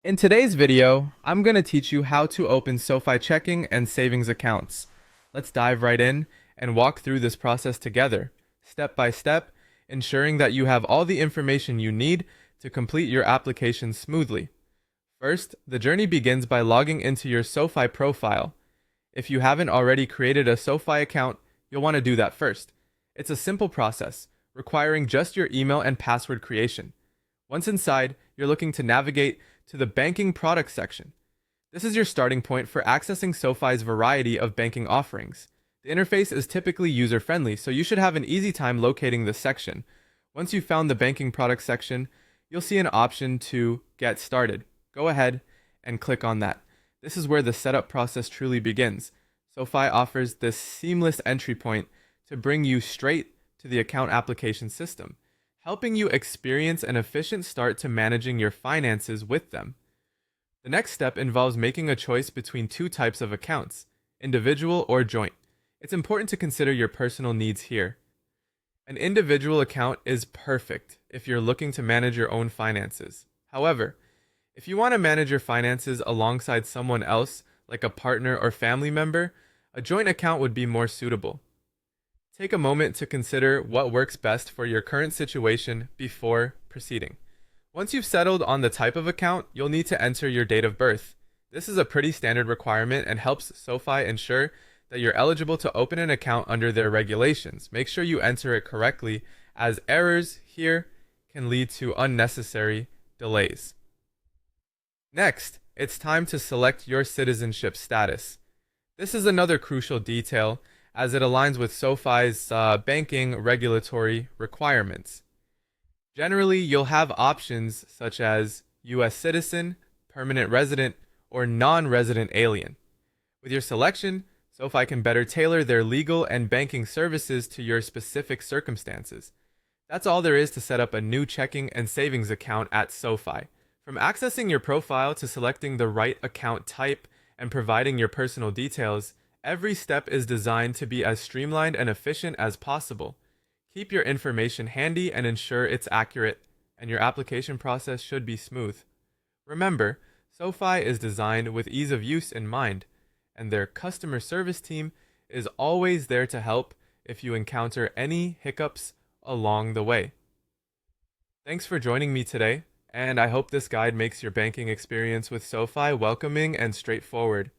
In today's video, I'm going to teach you how to open SoFi checking and savings accounts. Let's dive right in and walk through this process together, step by step, ensuring that you have all the information you need to complete your application smoothly. First, the journey begins by logging into your SoFi profile. If you haven't already created a SoFi account, you'll want to do that first. It's a simple process, requiring just your email and password creation. Once inside, you're looking to navigate to the banking products section. This is your starting point for accessing SoFi's variety of banking offerings. The interface is typically user-friendly, so you should have an easy time locating this section. Once you've found the banking products section, you'll see an option to Get Started. Go ahead and click on that. This is where the setup process truly begins. SoFi offers this seamless entry point to bring you straight to the account application system, helping you experience an efficient start to managing your finances with them. The next step involves making a choice between two types of accounts, individual or joint. It's important to consider your personal needs here. An individual account is perfect if you're looking to manage your own finances. However, if you want to manage your finances alongside someone else, like a partner or family member, a joint account would be more suitable. Take a moment to consider what works best for your current situation before proceeding. Once you've settled on the type of account, you'll need to enter your date of birth. This is a pretty standard requirement and helps SoFi ensure that you're eligible to open an account under their regulations. Make sure you enter it correctly, as errors here can lead to unnecessary delays. Next, it's time to select your citizenship status. This is another crucial detail as it aligns with SoFi's banking regulatory requirements. Generally, you'll have options such as U.S. citizen, permanent resident, or non-resident alien. With your selection, SoFi can better tailor their legal and banking services to your specific circumstances. That's all there is to set up a new checking and savings account at SoFi. From accessing your profile to selecting the right account type and providing your personal details, every step is designed to be as streamlined and efficient as possible. Keep your information handy and ensure it's accurate, and your application process should be smooth. Remember, SoFi is designed with ease of use in mind, and their customer service team is always there to help if you encounter any hiccups along the way. Thanks for joining me today, and I hope this guide makes your banking experience with SoFi welcoming and straightforward.